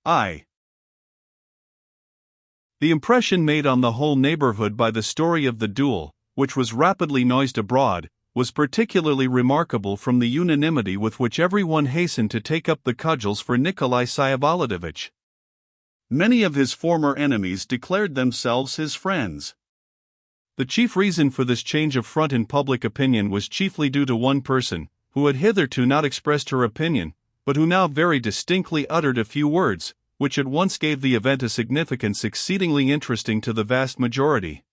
I. The impression made on the whole neighborhood by the story of the duel, which was rapidly noised abroad, was particularly remarkable from the unanimity with which everyone hastened to take up the cudgels for Nikolai Syavolodovich. Many of his former enemies declared themselves his friends. The chief reason for this change of front in public opinion was chiefly due to one person, who had hitherto not expressed her opinion, but who now very distinctly uttered a few words, which at once gave the event a significance exceedingly interesting to the vast majority.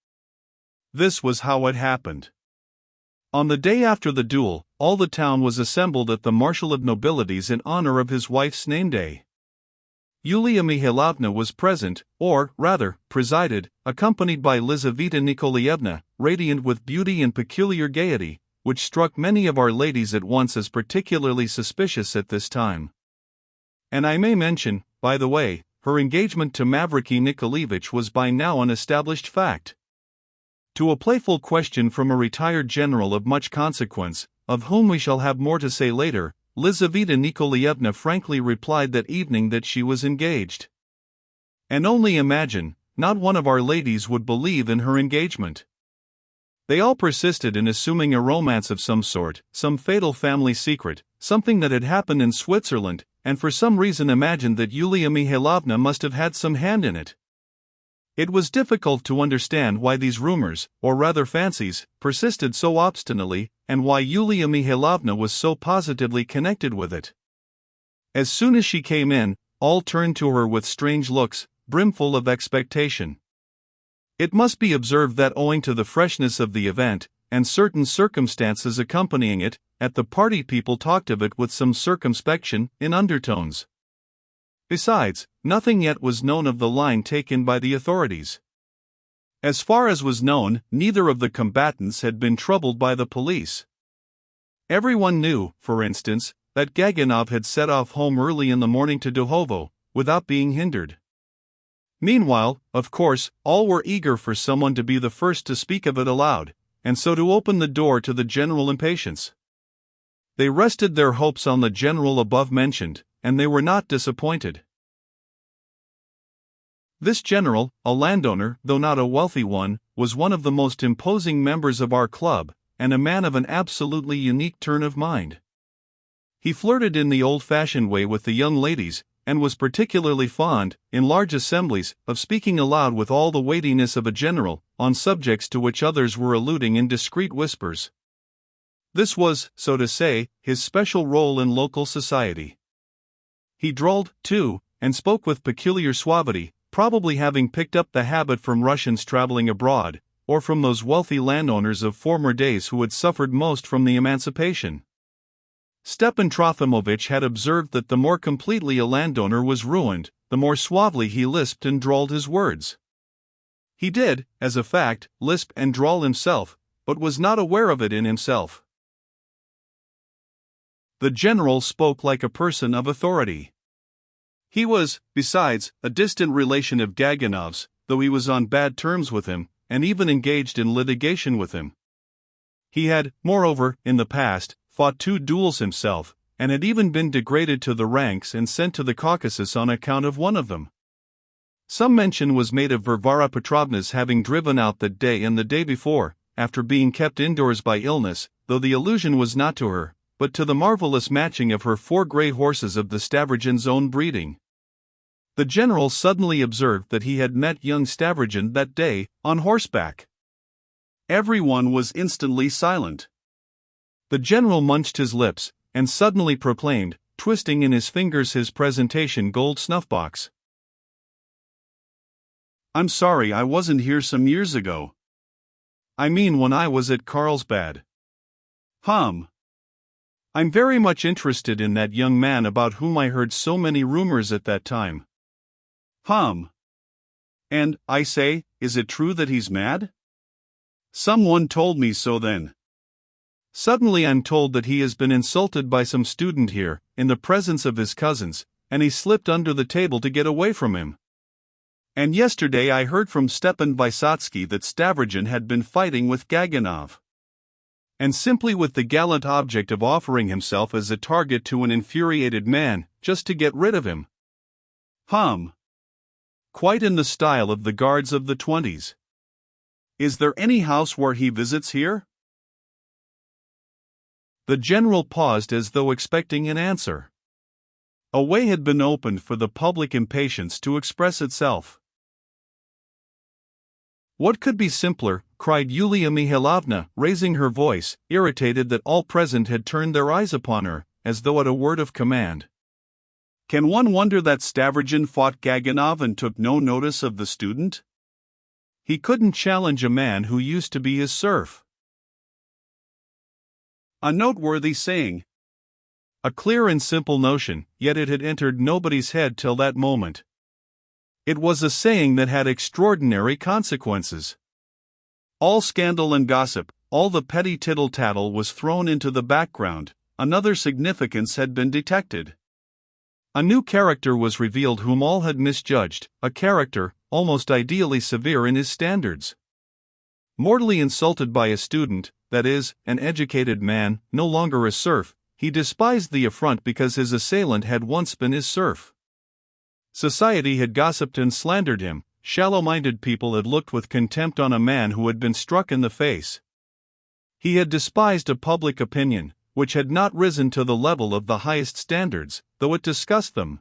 This was how it happened. On the day after the duel, all the town was assembled at the Marshal of Nobilities in honor of his wife's name-day. Yulia Mihailovna was present, or, rather, presided, accompanied by Lizaveta Nikolaevna, radiant with beauty and peculiar gaiety, which struck many of our ladies at once as particularly suspicious at this time. And I may mention, by the way, her engagement to Mavriky Nikolaevich was by now an established fact. To a playful question from a retired general of much consequence, of whom we shall have more to say later, Lizaveta Nikolaevna frankly replied that evening that she was engaged. And only imagine, not one of our ladies would believe in her engagement. They all persisted in assuming a romance of some sort, some fatal family secret, something that had happened in Switzerland, and for some reason imagined that Yulia Mihailovna must have had some hand in it. It was difficult to understand why these rumors, or rather fancies, persisted so obstinately, and why Yulia Mihailovna was so positively connected with it. As soon as she came in, all turned to her with strange looks, brimful of expectation. It must be observed that owing to the freshness of the event, and certain circumstances accompanying it, at the party people talked of it with some circumspection, in undertones. Besides, nothing yet was known of the line taken by the authorities. As far as was known, neither of the combatants had been troubled by the police. Everyone knew, for instance, that Gaganov had set off home early in the morning to Duhovo, without being hindered. Meanwhile, of course, all were eager for someone to be the first to speak of it aloud, and so to open the door to the general impatience. They rested their hopes on the general above mentioned, and they were not disappointed. This general, a landowner, though not a wealthy one, was one of the most imposing members of our club, and a man of an absolutely unique turn of mind. He flirted in the old-fashioned way with the young ladies, and was particularly fond, in large assemblies, of speaking aloud with all the weightiness of a general, on subjects to which others were alluding in discreet whispers. This was, so to say, his special role in local society. He drawled, too, and spoke with peculiar suavity, probably having picked up the habit from Russians traveling abroad, or from those wealthy landowners of former days who had suffered most from the emancipation. Stepan Trofimovich had observed that the more completely a landowner was ruined, the more suavely he lisped and drawled his words. He did, as a fact, lisp and drawl himself, but was not aware of it in himself. The general spoke like a person of authority. He was, besides, a distant relation of Gaganov's, though he was on bad terms with him, and even engaged in litigation with him. He had, moreover, in the past, fought 2 duels himself, and had even been degraded to the ranks and sent to the Caucasus on account of one of them. Some mention was made of Varvara Petrovna's having driven out that day and the day before, after being kept indoors by illness, though the allusion was not to her, but to the marvelous matching of her 4 grey horses of the Stavrogin's own breeding. The general suddenly observed that he had met young Stavrogin that day, on horseback. Everyone was instantly silent. The general munched his lips, and suddenly proclaimed, twisting in his fingers his presentation gold snuff-box. "I'm sorry I wasn't here some years ago. I mean when I was at Carlsbad. I'm very much interested in that young man about whom I heard so many rumors at that time. And, I say, is it true that he's mad? Someone told me so then. Suddenly I'm told that he has been insulted by some student here, in the presence of his cousins, and he slipped under the table to get away from him. And yesterday I heard from Stepan Vysotsky that Stavrogin had been fighting with Gaganov. And simply with the gallant object of offering himself as a target to an infuriated man, just to get rid of him. Quite in the style of the guards of the 20s. Is there any house where he visits here? The general paused as though expecting an answer. A way had been opened for the public impatience to express itself. What could be simpler, cried Yulia Mihailovna, raising her voice, irritated that all present had turned their eyes upon her, as though at a word of command. Can one wonder that Stavrogin fought Gaganov and took no notice of the student? He couldn't challenge a man who used to be his serf. A noteworthy saying. A clear and simple notion, yet it had entered nobody's head till that moment. It was a saying that had extraordinary consequences. All scandal and gossip, all the petty tittle-tattle was thrown into the background. Another significance had been detected. A new character was revealed whom all had misjudged, a character, almost ideally severe in his standards. Mortally insulted by a student, that is, an educated man, no longer a serf, he despised the affront because his assailant had once been his serf. Society had gossiped and slandered him, shallow-minded people had looked with contempt on a man who had been struck in the face. He had despised a public opinion, which had not risen to the level of the highest standards, though it discussed them.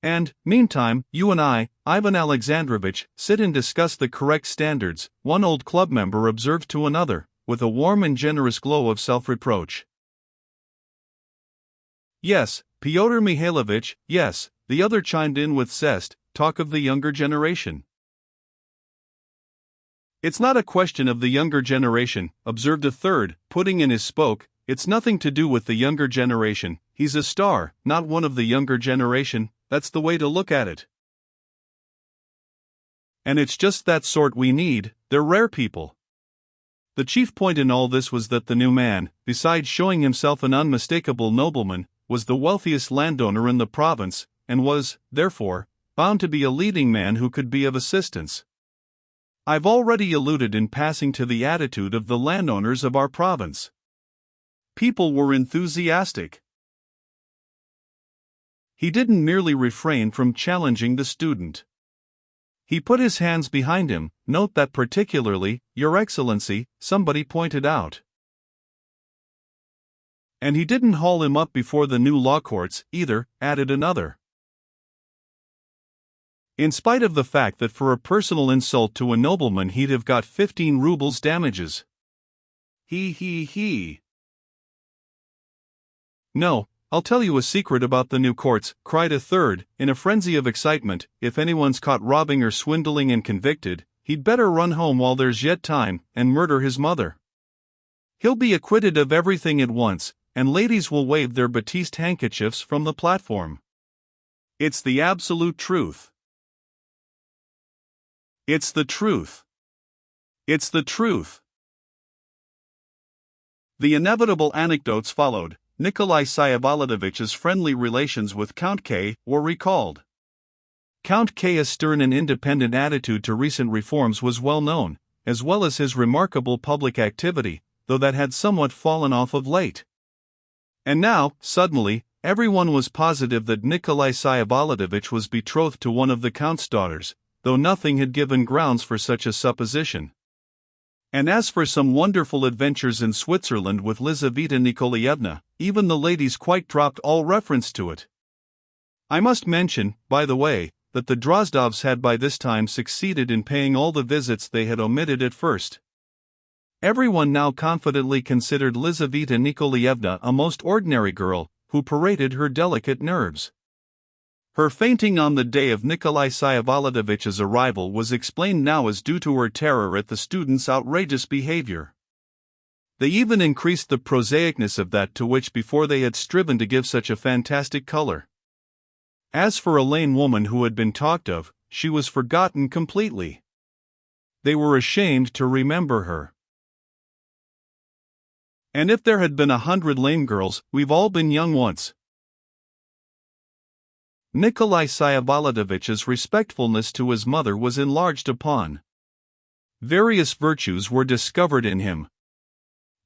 And, meantime, you and I, Ivan Alexandrovich, sit and discuss the correct standards, one old club member observed to another, with a warm and generous glow of self-reproach. Yes, Pyotr Mihailovich, yes, the other chimed in with zest, talk of the younger generation. It's not a question of the younger generation, observed a third, putting in his spoke, it's nothing to do with the younger generation, he's a star, not one of the younger generation, that's the way to look at it. And it's just that sort we need, they're rare people. The chief point in all this was that the new man, besides showing himself an unmistakable nobleman, was the wealthiest landowner in the province, and was, therefore, bound to be a leading man who could be of assistance. I've already alluded in passing to the attitude of the landowners of our province. People were enthusiastic. He didn't merely refrain from challenging the student. He put his hands behind him, note that particularly, Your Excellency, somebody pointed out. And he didn't haul him up before the new law courts, either, added another. In spite of the fact that for a personal insult to a nobleman he'd have got 15 rubles damages. He. No, I'll tell you a secret about the new courts, cried a third, in a frenzy of excitement, if anyone's caught robbing or swindling and convicted, he'd better run home while there's yet time, and murder his mother. He'll be acquitted of everything at once, and ladies will wave their batiste handkerchiefs from the platform. It's the absolute truth. It's the truth. It's the truth. The inevitable anecdotes followed. Nikolai Vsyevolodovitch's friendly relations with Count K. were recalled. Count K.'s stern and independent attitude to recent reforms was well known, as well as his remarkable public activity, though that had somewhat fallen off of late. And now, suddenly, everyone was positive that Nikolai Vsyevolodovitch was betrothed to one of the Count's daughters, though nothing had given grounds for such a supposition. And as for some wonderful adventures in Switzerland with Lizaveta Nikolaevna, even the ladies quite dropped all reference to it. I must mention, by the way, that the Drozdovs had by this time succeeded in paying all the visits they had omitted at first. Everyone now confidently considered Lizaveta Nikolaevna a most ordinary girl, who paraded her delicate nerves. Her fainting on the day of Nikolai Vsyevolodovitch's arrival was explained now as due to her terror at the student's outrageous behavior. They even increased the prosaicness of that to which before they had striven to give such a fantastic color. As for a lame woman who had been talked of, she was forgotten completely. They were ashamed to remember her. And if there had been 100 lame girls, we've all been young once. Nikolai Vsyevolodovitch's respectfulness to his mother was enlarged upon. Various virtues were discovered in him.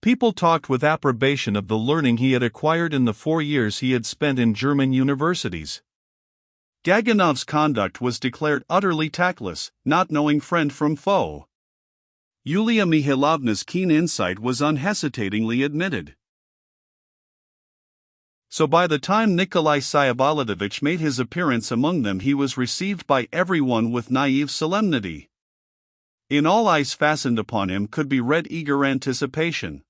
People talked with approbation of the learning he had acquired in the 4 years he had spent in German universities. Gaganov's conduct was declared utterly tactless, not knowing friend from foe. Yulia Mihailovna's keen insight was unhesitatingly admitted. So by the time Nikolai Syabolodovich made his appearance among them, he was received by everyone with naive solemnity. In all eyes fastened upon him could be read eager anticipation.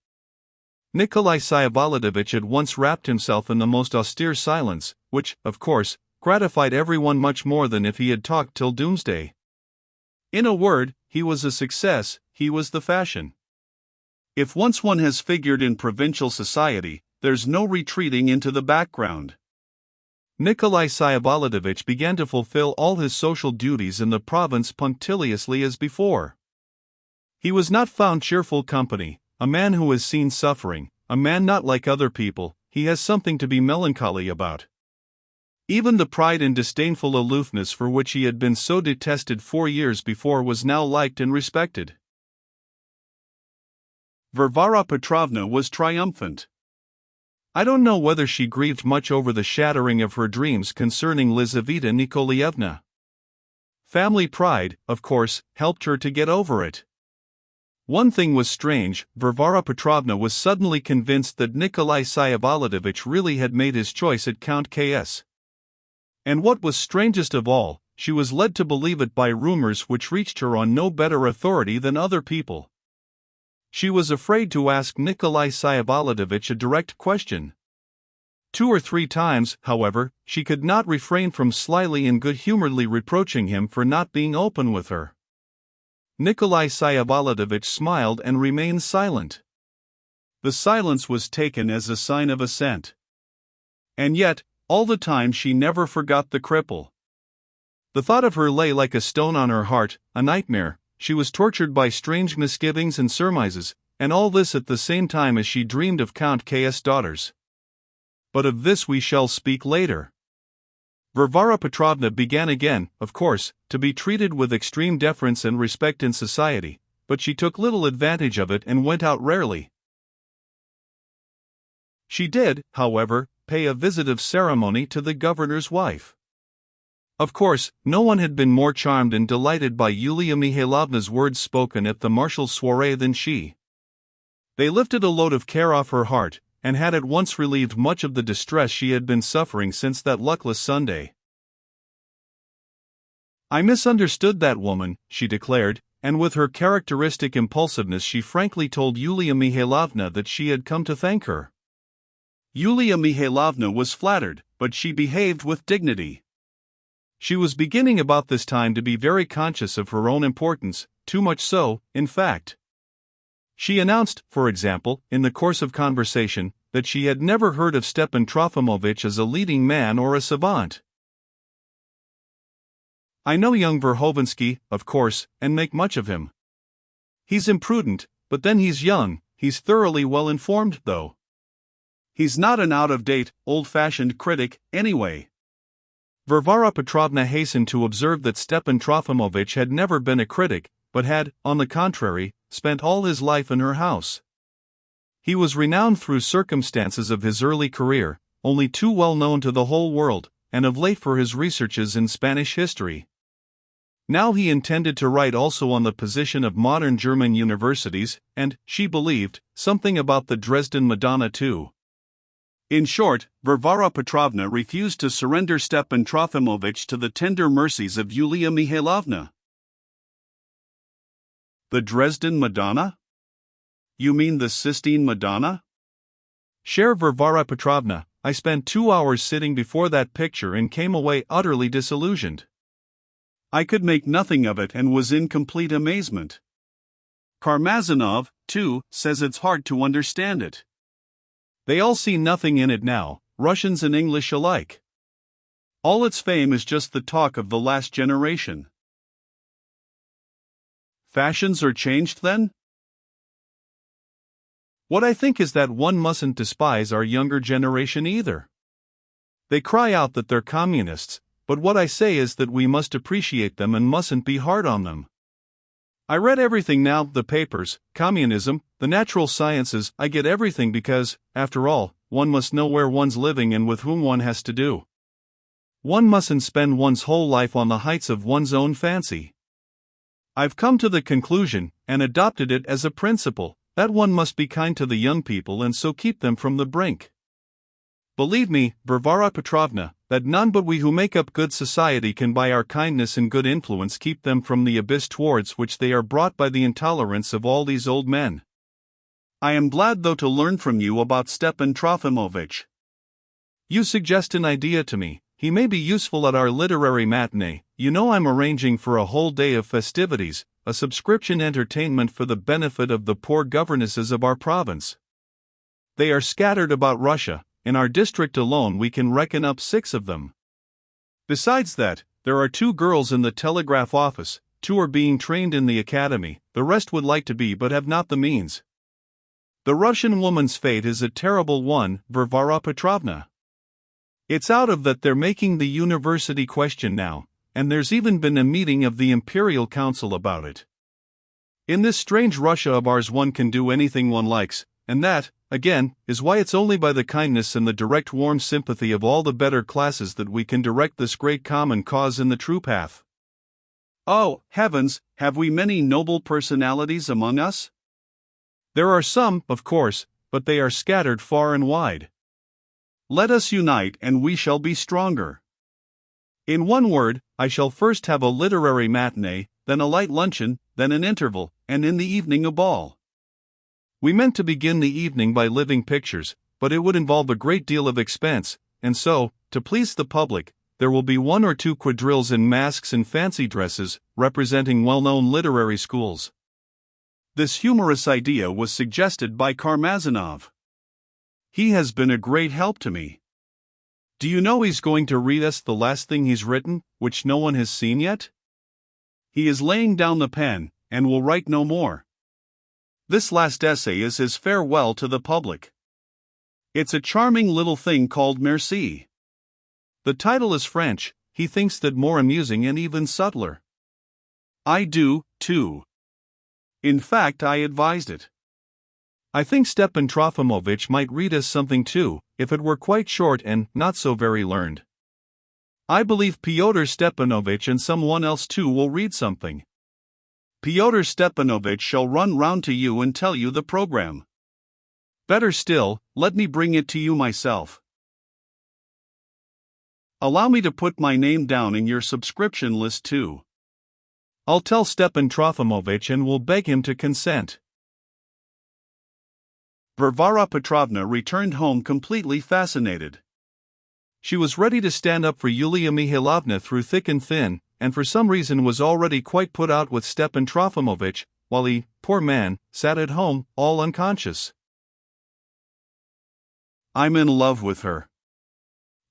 Nikolai Syabolodovich at once wrapped himself in the most austere silence, which, of course, gratified everyone much more than if he had talked till doomsday. In a word, he was a success, he was the fashion. If once one has figured in provincial society, there's no retreating into the background. Nikolai Syabolodovich began to fulfill all his social duties in the province punctiliously as before. He was not found cheerful company, a man who has seen suffering, a man not like other people, he has something to be melancholy about. Even the pride and disdainful aloofness for which he had been so detested 4 years before was now liked and respected. Varvara Petrovna was triumphant. I don't know whether she grieved much over the shattering of her dreams concerning Lizaveta Nikolaevna. Family pride, of course, helped her to get over it. One thing was strange, Varvara Petrovna was suddenly convinced that Nikolai Syabolodovich really had made his choice at Count K.S. And what was strangest of all, she was led to believe it by rumors which reached her on no better authority than other people. She was afraid to ask Nikolai Syabolodovich a direct question. 2 or 3 times, however, she could not refrain from slyly and good-humoredly reproaching him for not being open with her. Nikolai Syabolodovich smiled and remained silent. The silence was taken as a sign of assent. And yet, all the time she never forgot the cripple. The thought of her lay like a stone on her heart, a nightmare. She was tortured by strange misgivings and surmises, and all this at the same time as she dreamed of Count K.'s daughters. But of this we shall speak later. Varvara Petrovna began again, of course, to be treated with extreme deference and respect in society, but she took little advantage of it and went out rarely. She did, however, pay a visit of ceremony to the governor's wife. Of course, no one had been more charmed and delighted by Yulia Mihailovna's words spoken at the marshal's soirée than she. They lifted a load of care off her heart, and had at once relieved much of the distress she had been suffering since that luckless Sunday. "I misunderstood that woman," she declared, and with her characteristic impulsiveness she frankly told Yulia Mihailovna that she had come to thank her. Yulia Mihailovna was flattered, but she behaved with dignity. She was beginning about this time to be very conscious of her own importance, too much so, in fact. She announced, for example, in the course of conversation, that she had never heard of Stepan Trofimovich as a leading man or a savant. "I know young Verhovensky, of course, and make much of him. He's imprudent, but then he's young, he's thoroughly well informed, though. He's not an out-of-date, old-fashioned critic, anyway." Varvara Petrovna hastened to observe that Stepan Trofimovich had never been a critic, but had, on the contrary, spent all his life in her house. He was renowned through circumstances of his early career, only too well known to the whole world, and of late for his researches in Spanish history. Now he intended to write also on the position of modern German universities, and, she believed, something about the Dresden Madonna too. In short, Varvara Petrovna refused to surrender Stepan Trofimovich to the tender mercies of Yulia Mihailovna. The Dresden Madonna? You mean the Sistine Madonna? Chère Varvara Petrovna, I spent 2 hours sitting before that picture and came away utterly disillusioned. I could make nothing of it and was in complete amazement. Karmazinov, too, says it's hard to understand it. They all see nothing in it now, Russians and English alike. All its fame is just the talk of the last generation. Fashions are changed then? What I think is that one mustn't despise our younger generation either. They cry out that they're communists, but what I say is that we must appreciate them and mustn't be hard on them. I read everything now, the papers, communism, the natural sciences, I get everything because, after all, one must know where one's living and with whom one has to do. One mustn't spend one's whole life on the heights of one's own fancy. I've come to the conclusion, and adopted it as a principle, that one must be kind to the young people and so keep them from the brink. Believe me, Varvara Petrovna, that none but we who make up good society can by our kindness and good influence keep them from the abyss towards which they are brought by the intolerance of all these old men. I am glad though to learn from you about Stepan Trofimovitch. You suggest an idea to me. He may be useful at our literary matinee. You know I'm arranging for a whole day of festivities, a subscription entertainment for the benefit of the poor governesses of our province. They are scattered about Russia. In our district alone we can reckon up 6 of them. Besides that, there are 2 girls in the telegraph office, 2 are being trained in the academy, the rest would like to be but have not the means. The Russian woman's fate is a terrible one, Varvara Petrovna. It's out of that they're making the university question now, and there's even been a meeting of the Imperial Council about it. In this strange Russia of ours one can do anything one likes, and that, again, is why it's only by the kindness and the direct warm sympathy of all the better classes that we can direct this great common cause in the true path. Oh, heavens, have we many noble personalities among us? There are some, of course, but they are scattered far and wide. Let us unite and we shall be stronger. In one word, I shall first have a literary matinee, then a light luncheon, then an interval, and in the evening a ball. We meant to begin the evening by living pictures, but it would involve a great deal of expense, and so, to please the public, there will be 1 or 2 quadrilles in masks and fancy dresses, representing well-known literary schools. This humorous idea was suggested by Karmazinov. He has been a great help to me. Do you know he's going to read us the last thing he's written, which no one has seen yet? He is laying down the pen, and will write no more. This last essay is his farewell to the public. It's a charming little thing called Merci. The title is French, he thinks that more amusing and even subtler. I do, too. In fact, I advised it. I think Stepan Trofimovitch might read us something too, if it were quite short and not so very learned. I believe Fyodor Stepanovitch and someone else too will read something. Fyodor Stepanovitch shall run round to you and tell you the program. Better still, let me bring it to you myself. Allow me to put my name down in your subscription list too. I'll tell Stepan Trofimovitch and will beg him to consent. Varvara Petrovna returned home completely fascinated. She was ready to stand up for Yulia Mihailovna through thick and thin, and for some reason was already quite put out with Stepan Trofimovitch, while he, poor man, sat at home, all unconscious. I'm in love with her.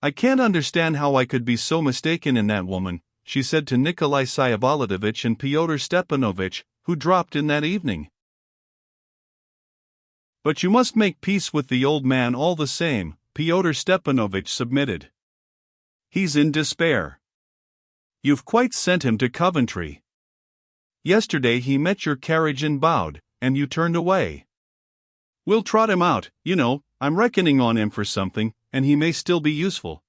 I can't understand how I could be so mistaken in that woman, she said to Nikolai Syavolodovitch and Pyotr Stepanovitch, who dropped in that evening. But you must make peace with the old man all the same, Pyotr Stepanovitch submitted. He's in despair. You've quite sent him to Coventry. Yesterday he met your carriage and bowed, and you turned away. We'll trot him out, you know, I'm reckoning on him for something, and he may still be useful.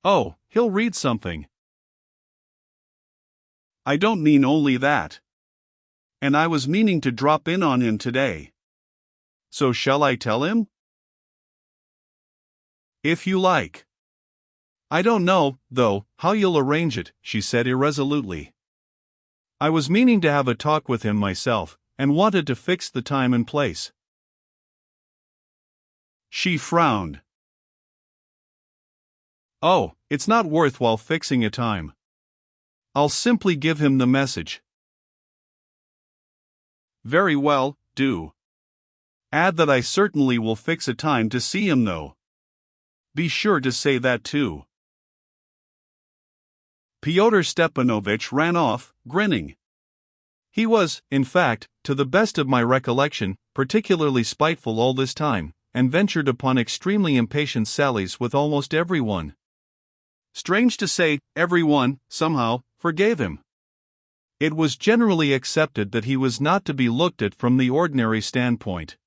Oh, he'll read something. I don't mean only that. And I was meaning to drop in on him today. So shall I tell him? If you like. I don't know, though, how you'll arrange it, she said irresolutely. I was meaning to have a talk with him myself, and wanted to fix the time and place. She frowned. Oh, it's not worthwhile fixing a time. I'll simply give him the message. Very well, do. Add that I certainly will fix a time to see him though. Be sure to say that too. Pyotr Stepanovitch ran off, grinning. He was, in fact, to the best of my recollection, particularly spiteful all this time, and ventured upon extremely impatient sallies with almost everyone. Strange to say, everyone, somehow, forgave him. It was generally accepted that he was not to be looked at from the ordinary standpoint.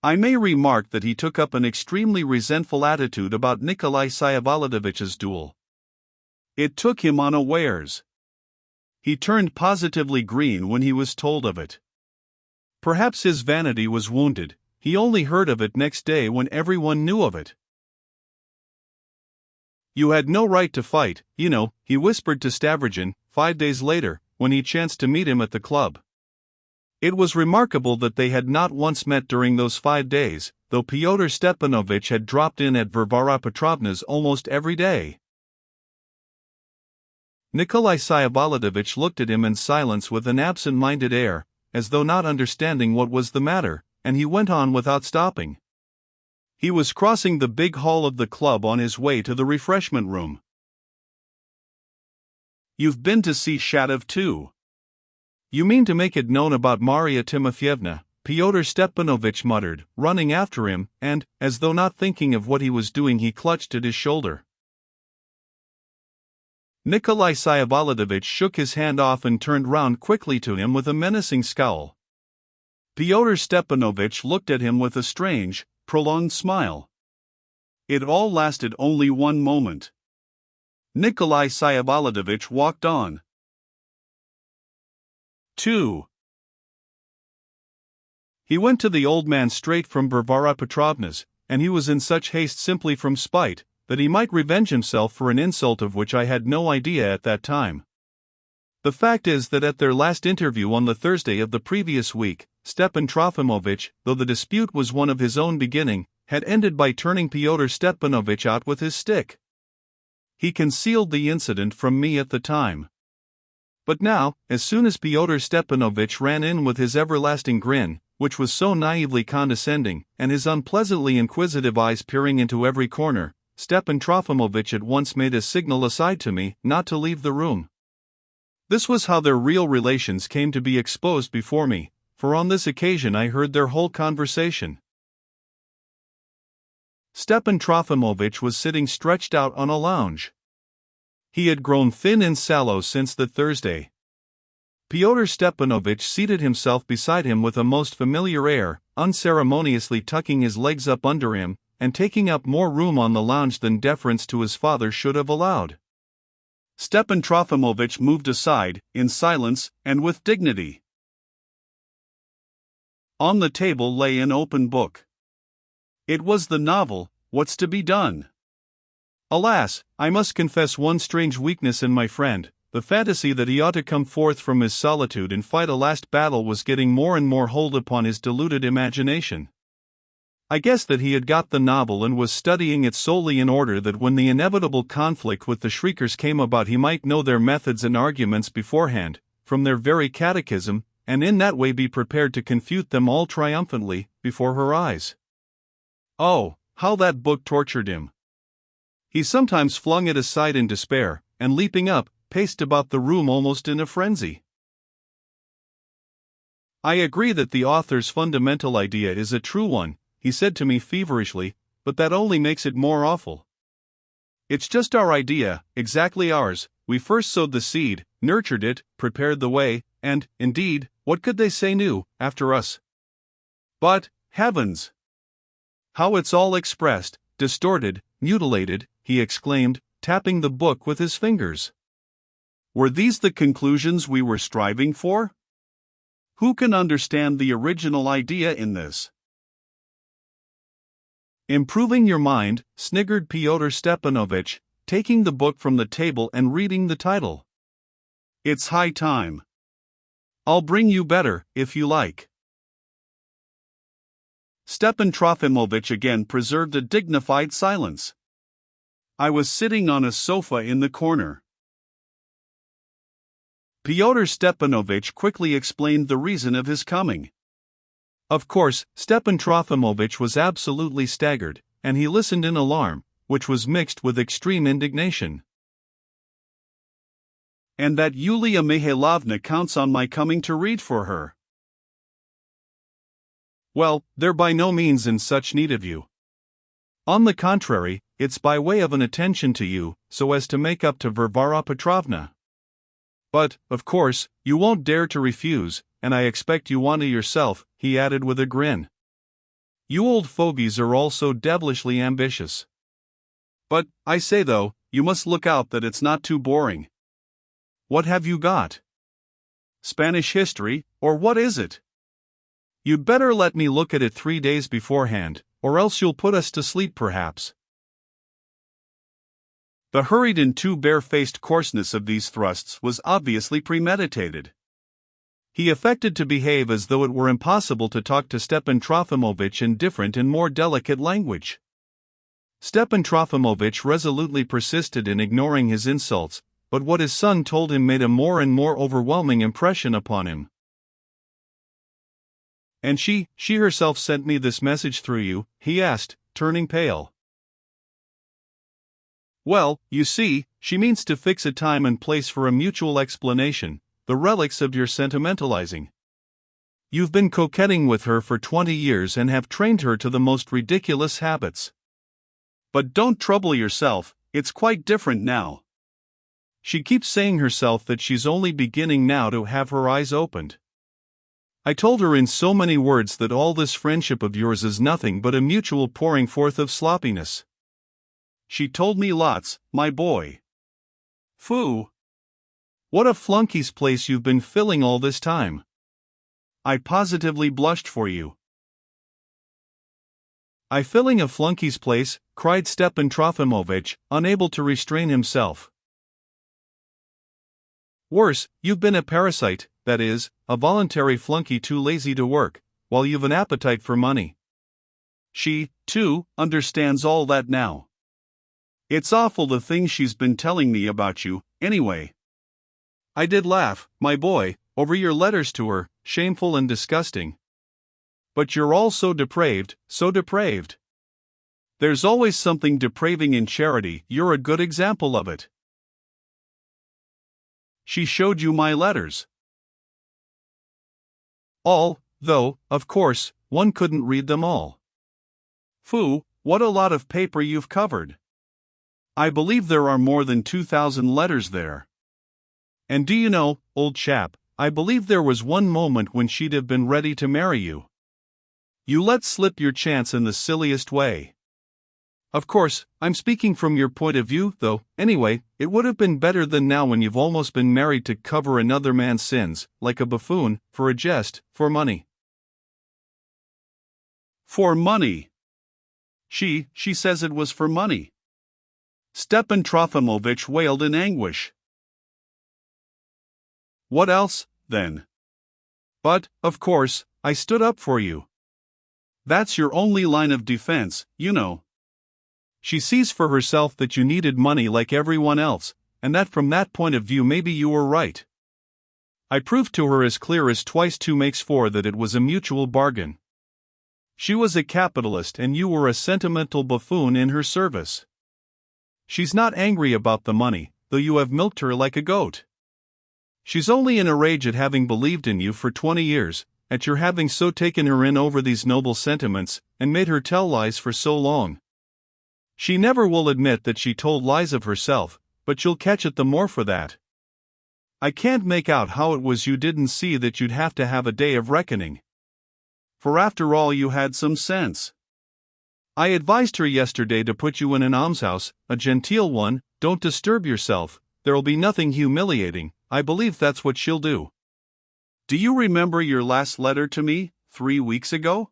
I may remark that he took up an extremely resentful attitude about Nikolai Vsevolodovitch's duel. It took him unawares. He turned positively green when he was told of it. Perhaps his vanity was wounded. He only heard of it next day when everyone knew of it. "You had no right to fight, you know," he whispered to Stavrogin 5 days later, when he chanced to meet him at the club. It was remarkable that they had not once met during those 5 days, though Fyodor Stepanovich had dropped in at Varvara Petrovna's almost every day. Nikolai Vsevolodovitch looked at him in silence with an absent-minded air, as though not understanding what was the matter, and he went on without stopping. He was crossing the big hall of the club on his way to the refreshment room. "You've been to see Shatov too? You mean to make it known about Maria Timofyevna?" Fyodor Stepanovich muttered, running after him, and, as though not thinking of what he was doing, he clutched at his shoulder. Nikolai Vsevolodovitch shook his hand off and turned round quickly to him with a menacing scowl. Fyodor Stepanovich looked at him with a strange, prolonged smile. It all lasted only 1 moment. Nikolai Vsevolodovitch walked on. 2. He went to the old man straight from Varvara Petrovna's, and he was in such haste simply from spite, that he might revenge himself for an insult of which I had no idea at that time. The fact is that at their last interview on the Thursday of the previous week, Stepan Trofimovich, though the dispute was one of his own beginning, had ended by turning Fyodor Stepanovich out with his stick. He concealed the incident from me at the time. But now, as soon as Fyodor Stepanovich ran in with his everlasting grin, which was so naively condescending, and his unpleasantly inquisitive eyes peering into every corner, Stepan Trofimovich at once made a signal aside to me not to leave the room. This was how their real relations came to be exposed before me, for on this occasion I heard their whole conversation. Stepan Trofimovich was sitting stretched out on a lounge. He had grown thin and sallow since the Thursday. Fyodor Stepanovich seated himself beside him with a most familiar air, unceremoniously tucking his legs up under him, and taking up more room on the lounge than deference to his father should have allowed. Stepan Trofimovich moved aside, in silence, and with dignity. On the table lay an open book. It was the novel, What's to be Done? Alas, I must confess one strange weakness in my friend. The fantasy that he ought to come forth from his solitude and fight a last battle was getting more and more hold upon his deluded imagination. I guessed that he had got the novel and was studying it solely in order that when the inevitable conflict with the Shriekers came about he might know their methods and arguments beforehand, from their very catechism, and in that way be prepared to confute them all triumphantly, before her eyes. Oh, how that book tortured him! He sometimes flung it aside in despair, and leaping up, paced about the room almost in a frenzy. "I agree that the author's fundamental idea is a true one," he said to me feverishly, "but that only makes it more awful. It's just our idea, exactly ours. We first sowed the seed, nurtured it, prepared the way, and, indeed, what could they say new, after us? But, heavens! How it's all expressed, distorted, mutilated," he exclaimed, tapping the book with his fingers. "Were these the conclusions we were striving for? Who can understand the original idea in this?" "Improving your mind," sniggered Fyodor Stepanovich, taking the book from the table and reading the title. "It's high time. I'll bring you better, if you like." Stepan Trofimovich again preserved a dignified silence. I was sitting on a sofa in the corner. Fyodor Stepanovich quickly explained the reason of his coming. Of course, Stepan Trofimovich was absolutely staggered, and he listened in alarm, which was mixed with extreme indignation. "And that Yulia Mihailovna counts on my coming to read for her?" "Well, they're by no means in such need of you. On the contrary, it's by way of an attention to you, so as to make up to Varvara Petrovna. But, of course, you won't dare to refuse, and I expect you want to yourself," he added with a grin. You old fogies are all so devilishly ambitious. But, I say though, you must look out that it's not too boring. What have you got? Spanish history, or what is it? You'd better let me look at it 3 days beforehand, or else you'll put us to sleep perhaps. The hurried and too bare-faced coarseness of these thrusts was obviously premeditated. He affected to behave as though it were impossible to talk to Stepan Trofimovitch in different and more delicate language. Stepan Trofimovitch resolutely persisted in ignoring his insults, but what his son told him made a more and more overwhelming impression upon him. "And she herself sent me this message through you?" he asked, turning pale. "Well, you see, she means to fix a time and place for a mutual explanation, the relics of your sentimentalizing. You've been coquetting with her for 20 years and have trained her to the most ridiculous habits. But don't trouble yourself, it's quite different now. She keeps saying herself that she's only beginning now to have her eyes opened. I told her in so many words that all this friendship of yours is nothing but a mutual pouring forth of sloppiness. She told me lots, my boy. Phoo! What a flunky's place you've been filling all this time. I positively blushed for you." "I filling a flunky's place?" cried Stepan Trofimovitch, unable to restrain himself. "Worse, you've been a parasite, that is, a voluntary flunky too lazy to work, while you've an appetite for money. She, too, understands all that now. It's awful the things she's been telling me about you, anyway. I did laugh, my boy, over your letters to her, shameful and disgusting. But you're all so depraved, so depraved. There's always something depraving in charity, you're a good example of it. She showed you my letters. All, though, of course, one couldn't read them all. Phoo, what a lot of paper you've covered. I believe there are more than 2,000 letters there. And do you know, old chap, I believe there was one moment when she'd have been ready to marry you. You let slip your chance in the silliest way. Of course, I'm speaking from your point of view, though, anyway, it would have been better than now when you've almost been married to cover another man's sins, like a buffoon, for a jest, for money." "For money? She says it was for money." Stepan Trofimovitch wailed in anguish. "What else, then? But, of course, I stood up for you. That's your only line of defense, you know. She sees for herself that you needed money like everyone else, and that from that point of view maybe you were right. I proved to her as clear as twice 2 makes 4 that it was a mutual bargain. She was a capitalist and you were a sentimental buffoon in her service. She's not angry about the money, though you have milked her like a goat. She's only in a rage at having believed in you for 20 years, at your having so taken her in over these noble sentiments, and made her tell lies for so long. She never will admit that she told lies of herself, but you'll catch it the more for that. I can't make out how it was you didn't see that you'd have to have a day of reckoning. For after all you had some sense. I advised her yesterday to put you in an almshouse, a genteel one, don't disturb yourself, there'll be nothing humiliating, I believe that's what she'll do. Do you remember your last letter to me, 3 weeks ago?"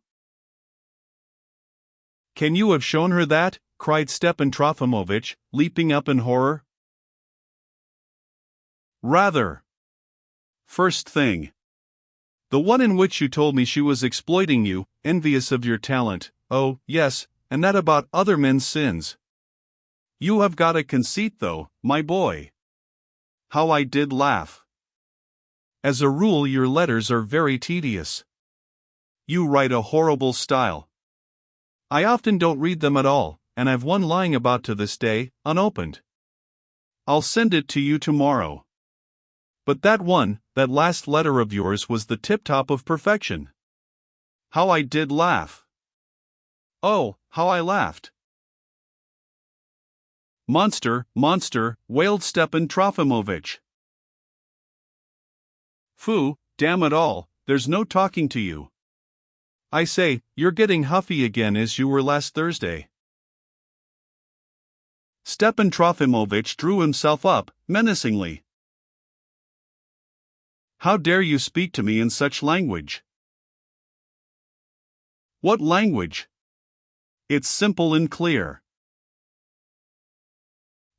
"Can you have shown her that?" cried Stepan Trofimovitch, leaping up in horror. "Rather. First thing. The one in which you told me she was exploiting you, envious of your talent, oh, yes, and that about other men's sins. You have got a conceit though, my boy. How I did laugh. As a rule your letters are very tedious. You write a horrible style. I often don't read them at all, and I've one lying about to this day, unopened. I'll send it to you tomorrow. But that last letter of yours was the tip-top of perfection. How I did laugh. Oh, how I laughed." "Monster, monster," wailed Stepan Trofimovitch. "Phoo, damn it all, there's no talking to you. I say, you're getting huffy again as you were last Thursday. Stepan Trofimovich drew himself up, menacingly. How dare you speak to me in such language? What language? It's simple and clear.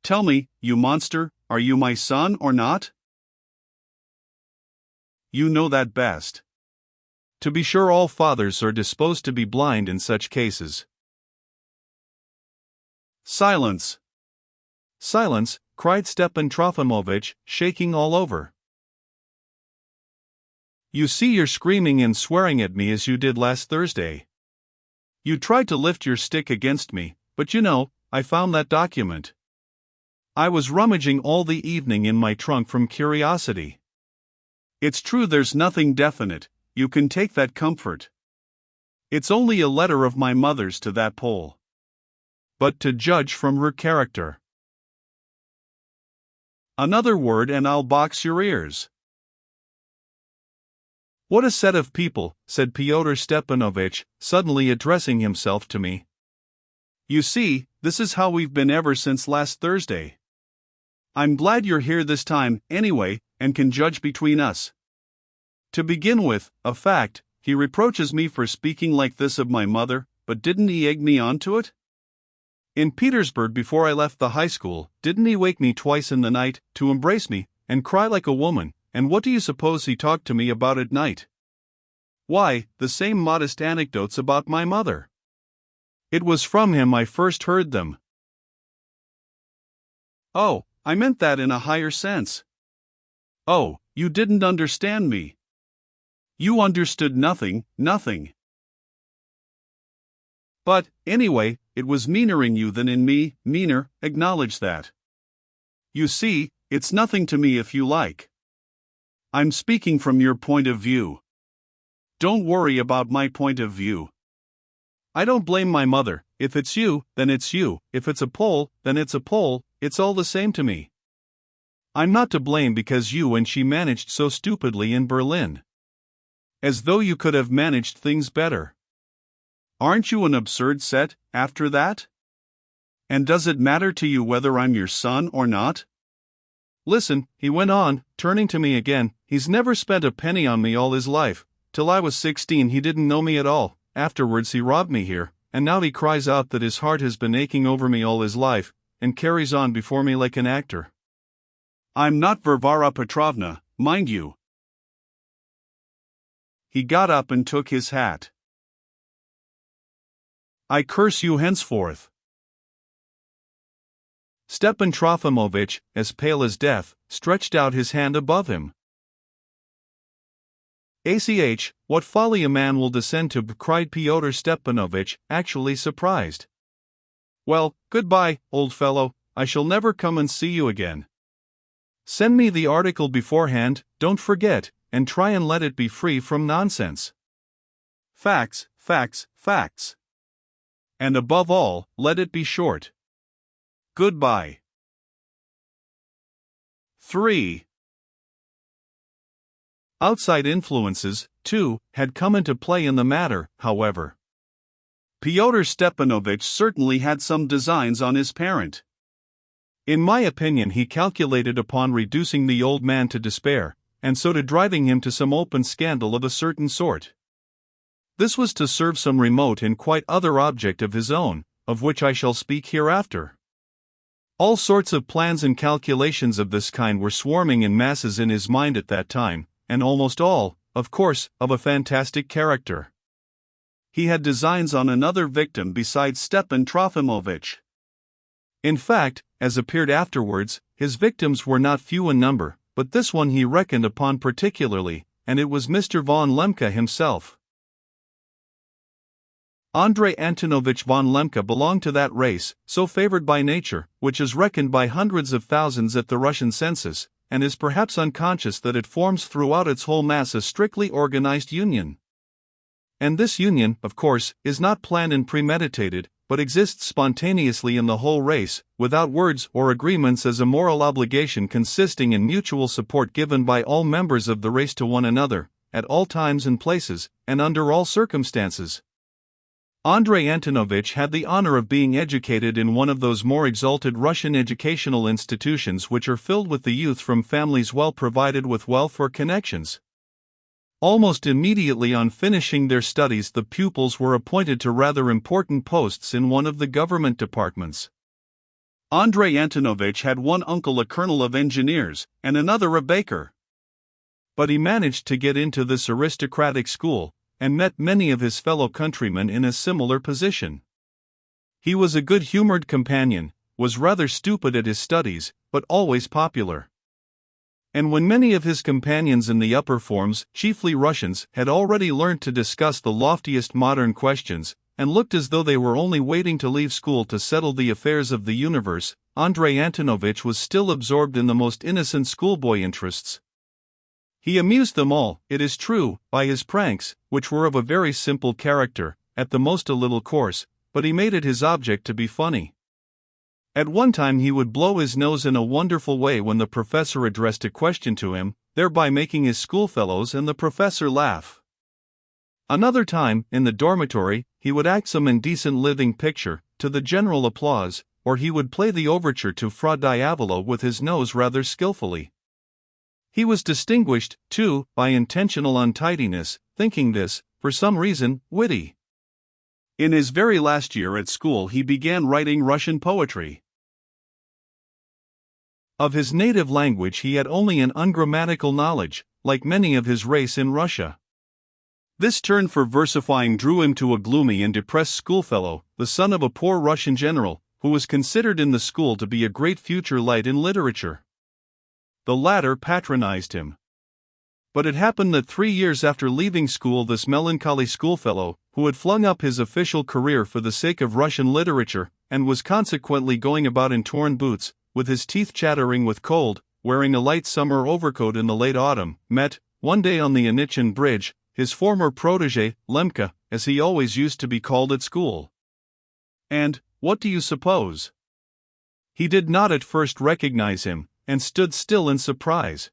Tell me, you monster, are you my son or not? You know that best. To be sure, all fathers are disposed to be blind in such cases. Silence! Silence! Cried Stepan Trofimovich, shaking all over. You see, you're screaming and swearing at me as you did last Thursday. You tried to lift your stick against me, but you know, I found that document. I was rummaging all the evening in my trunk from curiosity. It's true there's nothing definite, you can take that comfort. It's only a letter of my mother's to that Pole. But to judge from her character. Another word and I'll box your ears. What a set of people, said Fyodor Stepanovich, suddenly addressing himself to me. You see, this is how we've been ever since last Thursday. I'm glad you're here this time, anyway, and can judge between us. To begin with, a fact, he reproaches me for speaking like this of my mother, but didn't he egg me on to it? In Petersburg before I left the high school, didn't he wake me twice in the night, to embrace me, and cry like a woman, and what do you suppose he talked to me about at night? Why, the same modest anecdotes about my mother. It was from him I first heard them. Oh, I meant that in a higher sense. Oh, you didn't understand me. You understood nothing, nothing. But, anyway, it was meaner in you than in me, meaner, acknowledge that. You see, it's nothing to me if you like. I'm speaking from your point of view. Don't worry about my point of view. I don't blame my mother, if it's you, then it's you, if it's a Pole, then it's a Pole, it's all the same to me. I'm not to blame because you and she managed so stupidly in Berlin. As though you could have managed things better. Aren't you an absurd set, after that? And does it matter to you whether I'm your son or not? Listen, he went on, turning to me again, he's never spent a penny on me all his life. Till I was 16 he didn't know me at all, afterwards he robbed me here, and now he cries out that his heart has been aching over me all his life, and carries on before me like an actor. I'm not Varvara Petrovna, mind you. He got up and took his hat. I curse you henceforth. Stepan Trofimovich, as pale as death, stretched out his hand above him. "Ach, what folly a man will descend to," cried Fyodor Stepanovich, actually surprised. Well, goodbye, old fellow, I shall never come and see you again. Send me the article beforehand, don't forget, and try and let it be free from nonsense. Facts, facts, facts. And above all, let it be short. Goodbye. 3. Outside influences, too, had come into play in the matter, however. Fyodor Stepanovich certainly had some designs on his parent. In my opinion, he calculated upon reducing the old man to despair, and so to driving him to some open scandal of a certain sort. This was to serve some remote and quite other object of his own, of which I shall speak hereafter. All sorts of plans and calculations of this kind were swarming in masses in his mind at that time, and almost all, of course, of a fantastic character. He had designs on another victim besides Stepan Trofimovich. In fact, as appeared afterwards, his victims were not few in number, but this one he reckoned upon particularly, and it was Mr. von Lemke himself. Andrei Antonovich von Lemke belonged to that race, so favored by nature, which is reckoned by hundreds of thousands at the Russian census, and is perhaps unconscious that it forms throughout its whole mass a strictly organized union. And this union, of course, is not planned and premeditated, but exists spontaneously in the whole race, without words or agreements, as a moral obligation consisting in mutual support given by all members of the race to one another, at all times and places, and under all circumstances. Andrei Antonovich had the honor of being educated in one of those more exalted Russian educational institutions which are filled with the youth from families well provided with wealth or connections. Almost immediately on finishing their studies, the pupils were appointed to rather important posts in one of the government departments. Andrei Antonovich had one uncle a colonel of engineers, and another a baker. But he managed to get into this aristocratic school, and met many of his fellow countrymen in a similar position. He was a good-humored companion, was rather stupid at his studies, but always popular. And when many of his companions in the upper forms, chiefly Russians, had already learnt to discuss the loftiest modern questions, and looked as though they were only waiting to leave school to settle the affairs of the universe, Andrei Antonovich was still absorbed in the most innocent schoolboy interests. He amused them all, it is true, by his pranks, which were of a very simple character, at the most a little coarse, but he made it his object to be funny. At one time he would blow his nose in a wonderful way when the professor addressed a question to him, thereby making his schoolfellows and the professor laugh. Another time, in the dormitory, he would act some indecent living picture, to the general applause, or he would play the overture to Fra Diavolo with his nose rather skillfully. He was distinguished, too, by intentional untidiness, thinking this, for some reason, witty. In his very last year at school he began writing Russian poetry. Of his native language he had only an ungrammatical knowledge, like many of his race in Russia. This turn for versifying drew him to a gloomy and depressed schoolfellow, the son of a poor Russian general, who was considered in the school to be a great future light in literature. The latter patronized him. But it happened that 3 years after leaving school this melancholy schoolfellow, who had flung up his official career for the sake of Russian literature, and was consequently going about in torn boots, with his teeth chattering with cold, wearing a light summer overcoat in the late autumn, met, one day on the Anitchin Bridge, his former protégé, Lemka, as he always used to be called at school. And, what do you suppose? He did not at first recognize him, and stood still in surprise.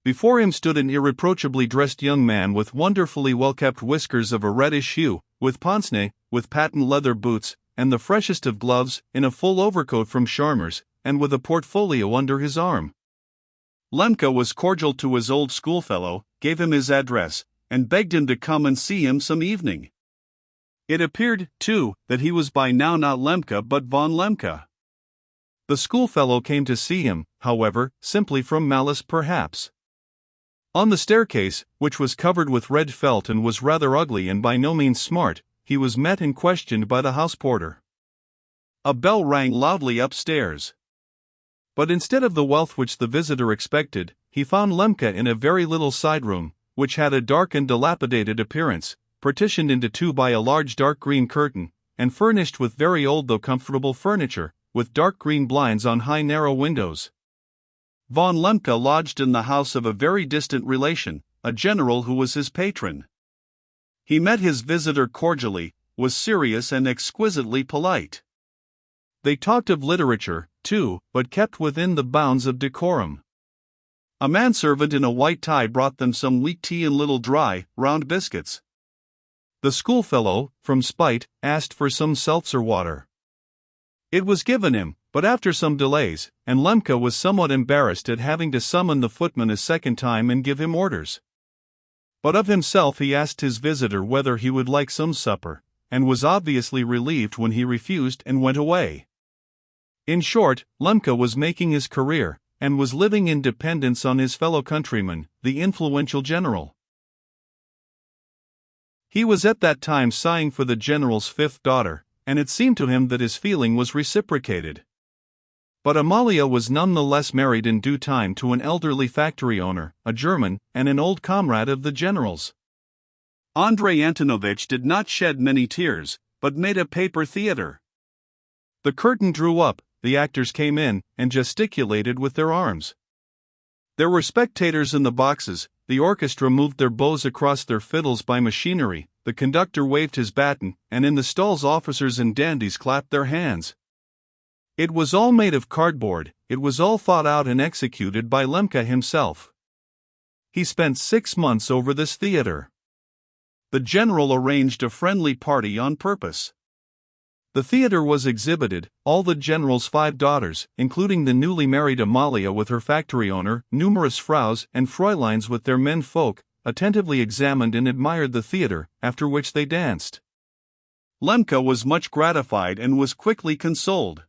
Before him stood an irreproachably dressed young man with wonderfully well-kept whiskers of a reddish hue, with pince-nez, with patent leather boots, and the freshest of gloves, in a full overcoat from Charmer's, and with a portfolio under his arm. Lemka was cordial to his old schoolfellow, gave him his address, and begged him to come and see him some evening. It appeared, too, that he was by now not Lemka but von Lemka. The schoolfellow came to see him, however, simply from malice perhaps. On the staircase, which was covered with red felt and was rather ugly and by no means smart, he was met and questioned by the house porter. A bell rang loudly upstairs. But instead of the wealth which the visitor expected, he found Lemka in a very little side room, which had a dark and dilapidated appearance, partitioned into two by a large dark green curtain, and furnished with very old though comfortable furniture, with dark green blinds on high narrow windows. Von Lemka lodged in the house of a very distant relation, a general who was his patron. He met his visitor cordially, was serious and exquisitely polite. They talked of literature, too, but kept within the bounds of decorum. A manservant in a white tie brought them some weak tea and little dry, round biscuits. The schoolfellow, from spite, asked for some seltzer water. It was given him, but after some delays, and Lemka was somewhat embarrassed at having to summon the footman a second time and give him orders. But of himself he asked his visitor whether he would like some supper, and was obviously relieved when he refused and went away. In short, Lemka was making his career, and was living in dependence on his fellow countryman, the influential general. He was at that time sighing for the general's fifth daughter, and it seemed to him that his feeling was reciprocated. But Amalia was none the less married in due time to an elderly factory owner, a German, and an old comrade of the general's. Andrei Antonovich did not shed many tears, but made a paper theater. The curtain drew up, the actors came in, and gesticulated with their arms. There were spectators in the boxes, the orchestra moved their bows across their fiddles by machinery, the conductor waved his baton, and in the stalls officers and dandies clapped their hands. It was all made of cardboard, it was all thought out and executed by Lemka himself. He spent 6 months over this theater. The general arranged a friendly party on purpose. The theater was exhibited, all the general's 5 daughters, including the newly married Amalia with her factory owner, numerous fraus and fräuleins with their men folk, attentively examined and admired the theater, after which they danced. Lemke was much gratified and was quickly consoled.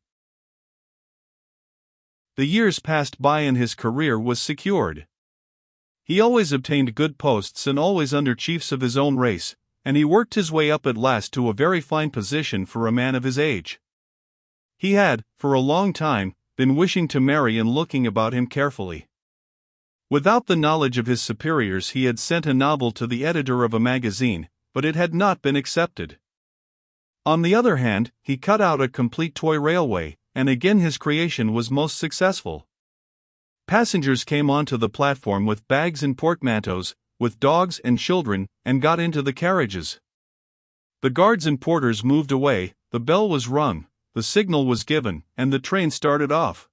The years passed by and his career was secured. He always obtained good posts and always under chiefs of his own race, and he worked his way up at last to a very fine position for a man of his age. He had, for a long time, been wishing to marry and looking about him carefully. Without the knowledge of his superiors he had sent a novel to the editor of a magazine, but it had not been accepted. On the other hand, he cut out a complete toy railway, and again his creation was most successful. Passengers came onto the platform with bags and portmanteaus, with dogs and children, and got into the carriages. The guards and porters moved away, the bell was rung, the signal was given, and the train started off.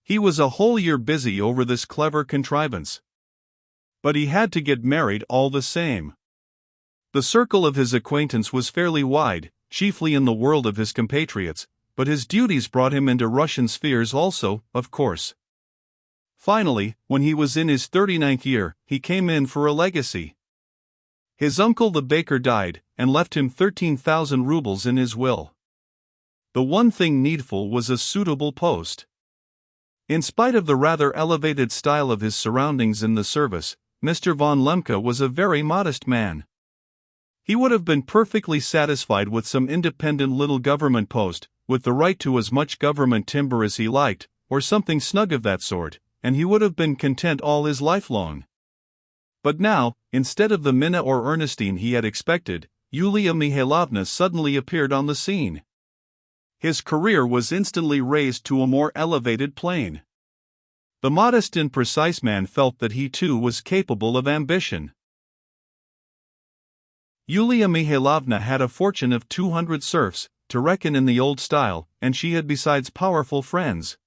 He was a whole year busy over this clever contrivance. But he had to get married all the same. The circle of his acquaintance was fairly wide, chiefly in the world of his compatriots, but his duties brought him into Russian spheres also, of course. Finally, when he was in his 39th year, he came in for a legacy. His uncle the baker died, and left him 13,000 rubles in his will. The one thing needful was a suitable post. In spite of the rather elevated style of his surroundings in the service, Mr. von Lemke was a very modest man. He would have been perfectly satisfied with some independent little government post, with the right to as much government timber as he liked, or something snug of that sort, and he would have been content all his life long. But now, instead of the Minna or Ernestine he had expected, Yulia Mihailovna suddenly appeared on the scene. His career was instantly raised to a more elevated plane. The modest and precise man felt that he too was capable of ambition. Yulia Mihailovna had a fortune of 200 serfs, to reckon in the old style, and she had besides powerful friends.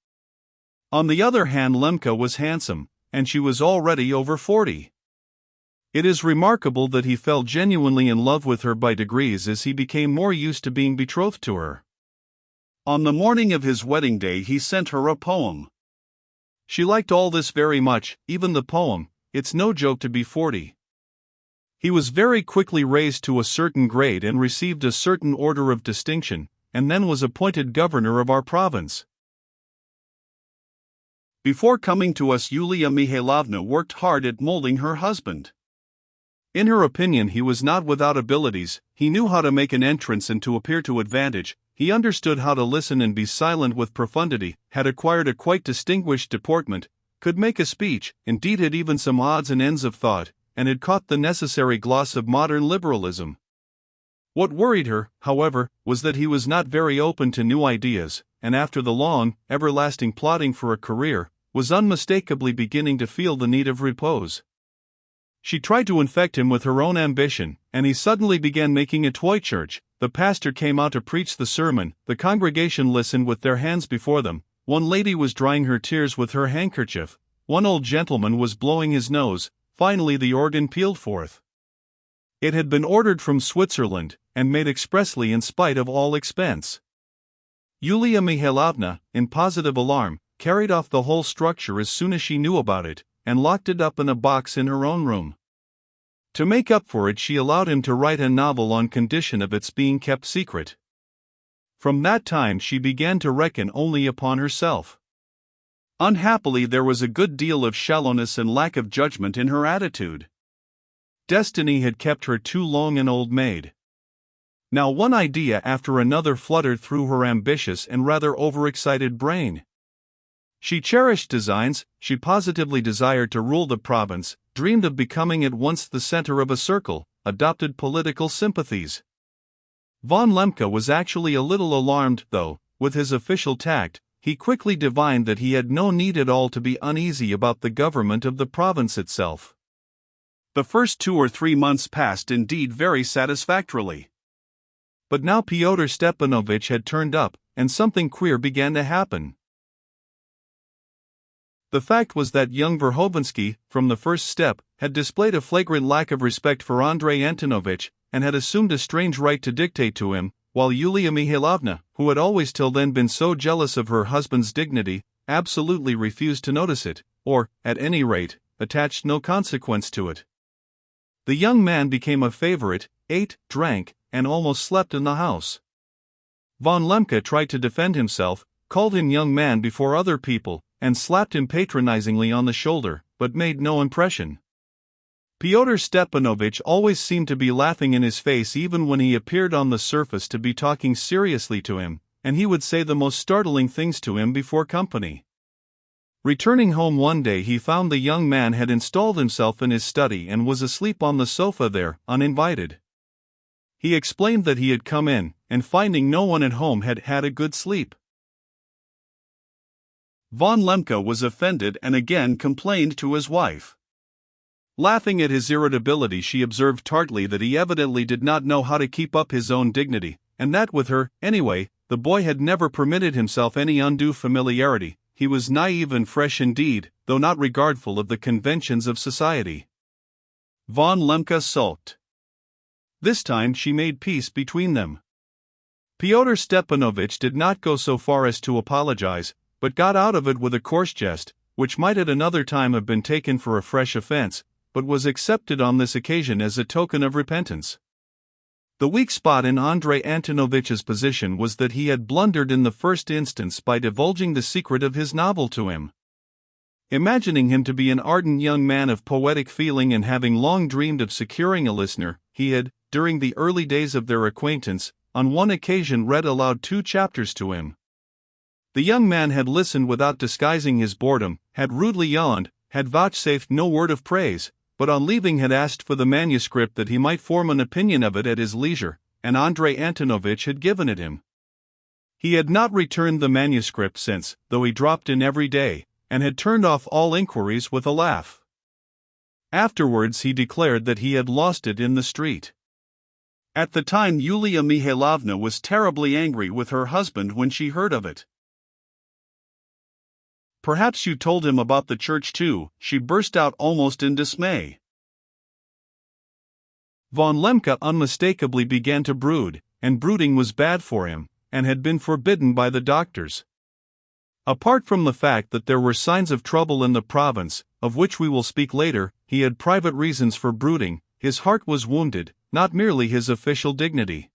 On the other hand, Lemke was handsome, and she was already over 40. It is remarkable that he fell genuinely in love with her by degrees as he became more used to being betrothed to her. On the morning of his wedding day he sent her a poem. She liked all this very much, even the poem. It's no joke to be 40. He was very quickly raised to a certain grade and received a certain order of distinction, and then was appointed governor of our province. Before coming to us, Yulia Mihailovna worked hard at molding her husband. In her opinion he was not without abilities, he knew how to make an entrance and to appear to advantage, he understood how to listen and be silent with profundity, had acquired a quite distinguished deportment, could make a speech, indeed had even some odds and ends of thought, and had caught the necessary gloss of modern liberalism. What worried her, however, was that he was not very open to new ideas, and after the long, everlasting plodding for a career, was unmistakably beginning to feel the need of repose. She tried to infect him with her own ambition, and he suddenly began making a toy church. The pastor came out to preach the sermon, the congregation listened with their hands before them, one lady was drying her tears with her handkerchief, one old gentleman was blowing his nose, finally the organ pealed forth. It had been ordered from Switzerland, and made expressly in spite of all expense. Yulia Mihailovna, in positive alarm, carried off the whole structure as soon as she knew about it, and locked it up in a box in her own room. To make up for it she allowed him to write a novel on condition of its being kept secret. From that time she began to reckon only upon herself. Unhappily there was a good deal of shallowness and lack of judgment in her attitude. Destiny had kept her too long an old maid. Now one idea after another fluttered through her ambitious and rather overexcited brain. She cherished designs, she positively desired to rule the province, dreamed of becoming at once the center of a circle, adopted political sympathies. Von Lemke was actually a little alarmed, though, with his official tact, he quickly divined that he had no need at all to be uneasy about the government of the province itself. The first 2 or 3 months passed indeed very satisfactorily. But now Fyodor Stepanovich had turned up, and something queer began to happen. The fact was that young Verhovensky, from the first step, had displayed a flagrant lack of respect for Andrei Antonovich, and had assumed a strange right to dictate to him, while Yulia Mihailovna, who had always till then been so jealous of her husband's dignity, absolutely refused to notice it, or, at any rate, attached no consequence to it. The young man became a favorite, ate, drank, and almost slept in the house. Von Lemke tried to defend himself, called him young man before other people, and slapped him patronizingly on the shoulder, but made no impression. Pyotr Stepanovich always seemed to be laughing in his face even when he appeared on the surface to be talking seriously to him, and he would say the most startling things to him before company. Returning home one day, he found the young man had installed himself in his study and was asleep on the sofa there, uninvited. He explained that he had come in, and finding no one at home had had a good sleep. Von Lemke was offended and again complained to his wife. Laughing at his irritability, she observed tartly that he evidently did not know how to keep up his own dignity, and that with her, anyway, the boy had never permitted himself any undue familiarity. He was naive and fresh indeed, though not regardful of the conventions of society. Von Lemke sulked. This time she made peace between them. Pyotr Stepanovich did not go so far as to apologize, but got out of it with a coarse jest, which might at another time have been taken for a fresh offense, but was accepted on this occasion as a token of repentance. The weak spot in Andrei Antonovich's position was that he had blundered in the first instance by divulging the secret of his novel to him. Imagining him to be an ardent young man of poetic feeling and having long dreamed of securing a listener, he had, during the early days of their acquaintance, on one occasion read aloud 2 chapters to him. The young man had listened without disguising his boredom, had rudely yawned, had vouchsafed no word of praise, but on leaving had asked for the manuscript that he might form an opinion of it at his leisure, and Andrei Antonovich had given it him. He had not returned the manuscript since, though he dropped in every day, and had turned off all inquiries with a laugh. Afterwards he declared that he had lost it in the street. At the time Yulia Mihailovna was terribly angry with her husband when she heard of it. "Perhaps you told him about the church too," she burst out almost in dismay. Von Lemke unmistakably began to brood, and brooding was bad for him, and had been forbidden by the doctors. Apart from the fact that there were signs of trouble in the province, of which we will speak later, he had private reasons for brooding. His heart was wounded, not merely his official dignity.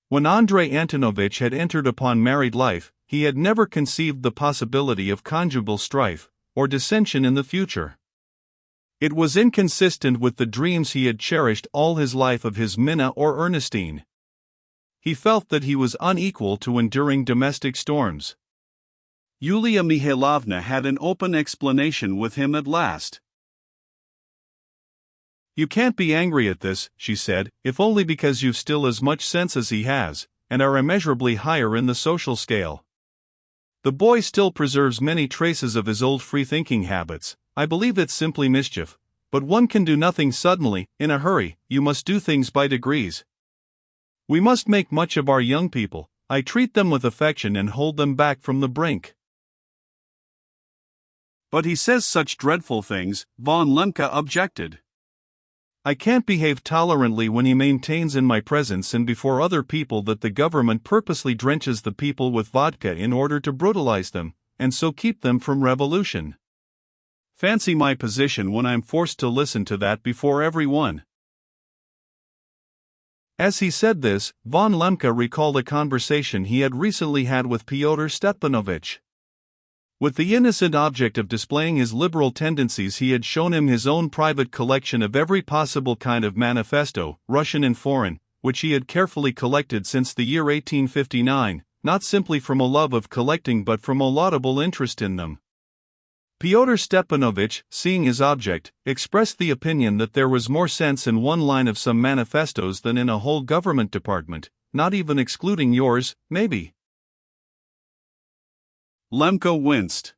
When Andrei Antonovich had entered upon married life, he had never conceived the possibility of conjugal strife, or dissension in the future. It was inconsistent with the dreams he had cherished all his life of his Minna or Ernestine. He felt that he was unequal to enduring domestic storms. Yulia Mihailovna had an open explanation with him at last. "You can't be angry at this," she said, "if only because you've still as much sense as he has, and are immeasurably higher in the social scale. The boy still preserves many traces of his old free-thinking habits. I believe it's simply mischief, but one can do nothing suddenly, in a hurry. You must do things by degrees. We must make much of our young people. I treat them with affection and hold them back from the brink." "But he says such dreadful things," Von Lemke objected. "I can't behave tolerantly when he maintains in my presence and before other people that the government purposely drenches the people with vodka in order to brutalize them, and so keep them from revolution. Fancy my position when I'm forced to listen to that before everyone." As he said this, Von Lemke recalled a conversation he had recently had with Pyotr Stepanovich. With the innocent object of displaying his liberal tendencies, he had shown him his own private collection of every possible kind of manifesto, Russian and foreign, which he had carefully collected since the year 1859, not simply from a love of collecting but from a laudable interest in them. Pyotr Stepanovich, seeing his object, expressed the opinion that there was more sense in one line of some manifestos than in a whole government department, not even excluding yours, maybe. Lemke winced.